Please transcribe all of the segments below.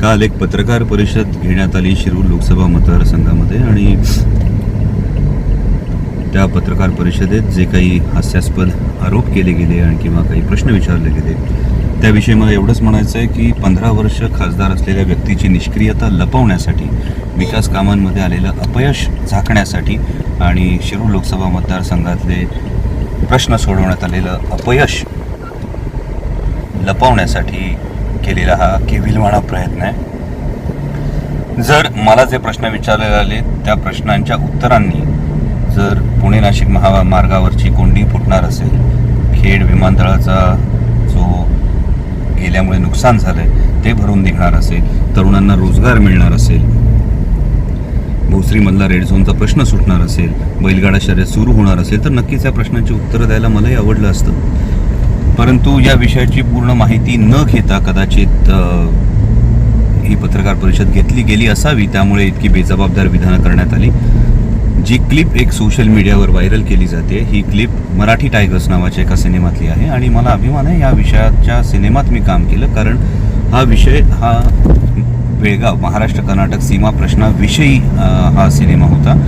काल एक पत्रकार परिषद घेण्यात आली शिरूर लोकसभा मतदारसंघामध्ये आणि त्या पत्रकार परिषदेत जे काही हास्यास्पद आरोप केले गेले आणि किंवा काही प्रश्न विचारले गेले त्याविषयी मला एवढंच म्हणायचं आहे की 15 वर्ष खासदार असलेल्या व्यक्तीची निष्क्रियता लपवण्यासाठी, विकास कामांमध्ये आलेलं अपयश झाकण्यासाठी आणि शिरूर लोकसभा मतदारसंघातले प्रश्न सोडवण्यात आलेलं अपयश लपवण्यासाठी केलेला हा केविलवाणा प्रयत्न आहे. जर मला जे प्रश्न विचारले आले त्या प्रश्नांच्या उत्तरांनी जर पुणे नाशिक महामार्गावरची कोंडी फुटणार असेल, खेड विमानतळाचा जो गेल्यामुळे नुकसान झालंय ते भरून निघणार असेल, तरुणांना रोजगार मिळणार असेल, भोसरीमधला रेड झोनचा प्रश्न सुटणार असेल, बैलगाडा शर्यत सुरू होणार असेल तर नक्कीच या प्रश्नांची उत्तरं द्यायला मलाही आवडलं असतं. परंतु या विषयाची पूर्ण माहिती न घेता कदाचित ही पत्रकार परिषद घेतली गेली असावी, त्यामुळे इतकी बेजबाबदार विधानं करण्यात आली. जी क्लिप एक सोशल मीडियावर व्हायरल केली जाते ही क्लिप मराठी टायगर्स नावाच्या एका सिनेमातली आहे आणि मला अभिमान आहे या विषयाच्या सिनेमात मी काम केलं, कारण हा विषय हा बेळगाव महाराष्ट्र कर्नाटक सीमा प्रश्नाविषयी हा सिनेमा होता.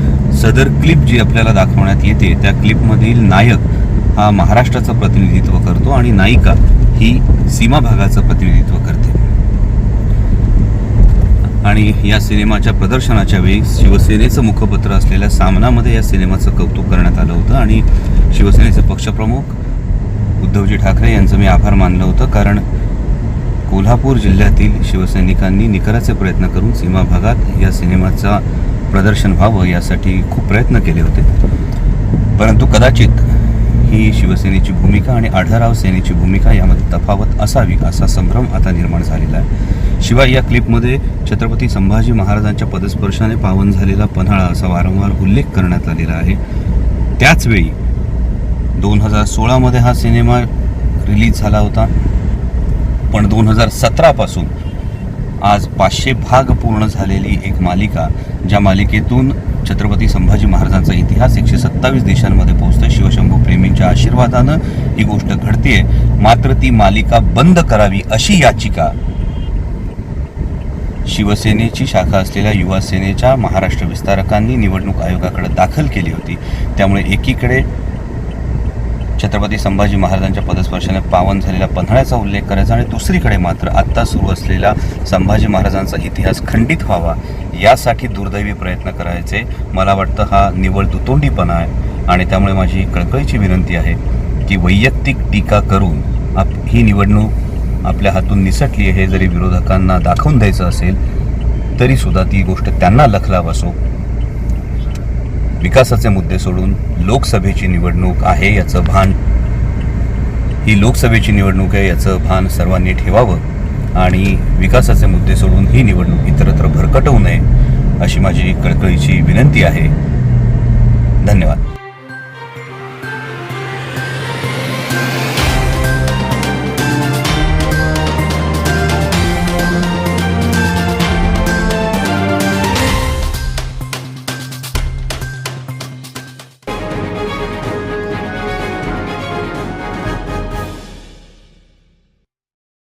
सदर क्लिप जी आपल्याला दाखवण्यात येते त्या क्लिपमधील नायक हा महाराष्ट्राचं प्रतिनिधित्व करतो आणि नायिका ही सीमा भागाचं प्रतिनिधित्व करते. आणि या सिनेमाच्या प्रदर्शनाच्या वेळी शिवसेनेचं मुखपत्र असलेल्या सामनामध्ये या सिनेमाचं कौतुक करण्यात आलं होतं आणि शिवसेनेचे पक्षप्रमुख उद्धवजी ठाकरे यांचं मी आभार मानलं होतं, कारण कोल्हापूर जिल्ह्यातील शिवसैनिकांनी निकराचे प्रयत्न करून सीमा भागात या सिनेमाचा प्रदर्शन व्हावं यासाठी खूप प्रयत्न केले होते. परंतु कदाचित ही शिवसेनेची भूमिका आणि आढळराव सेनेची भूमिका यामध्ये तफावत असावी असा संभ्रम आता निर्माण झालेला आहे. शिवाय या क्लिपमध्ये छत्रपती संभाजी महाराजांच्या पदस्पर्शाने पावन झालेला पन्हाळा असा वारंवार उल्लेख करण्यात आलेला आहे. त्याचवेळी 2016 हा सिनेमा रिलीज झाला होता, पण 2017 पासून आज 500 भाग पूर्ण झालेली एक मालिका, ज्या मालिकेतून छत्रपती संभाजी महाराजांचा इतिहास 127 देशांमध्ये पोहोचतोय. शिवशंभू प्रेमींच्या आशीर्वादानं ही गोष्ट घडतेय. मात्र ती मालिका बंद करावी अशी याचिका शिवसेनेची शाखा असलेल्या युवा सेनेच्या महाराष्ट्र विस्तारकांनी निवडणूक आयोगाकडे दाखल केली होती. त्यामुळे एकीकडे छत्रपती संभाजी महाराजांच्या पदस्पर्शाने पावन झालेल्या पन्हाळ्याचा उल्लेख करायचा आणि दुसरीकडे मात्र आत्ता सुरू असलेला संभाजी महाराजांचा इतिहास खंडित व्हावा यासाठी दुर्दैवी प्रयत्न करायचे. मला वाटतं हा निव्वळ दुतोंडीपणा आहे आणि त्यामुळे माझी कळकळीची विनंती आहे की वैयक्तिक टीका करून ही निवडणूक आपल्या हातून निसटली हे जरी विरोधकांना दाखवून द्यायचं असेल तरी सुद्धा ती गोष्ट त्यांना लखला बसो. विकासाचे मुद्दे सोडून लोकसभेची निवडणूक आहे याचं भान, ही लोकसभेची निवडणूक आहे याचं भान सर्वांनी ठेवावं आणि विकासाचे मुद्दे सोडून ही निवडणूक इतरत्र भरकटवू नये अशी माझी कळकळीची विनंती आहे. धन्यवाद.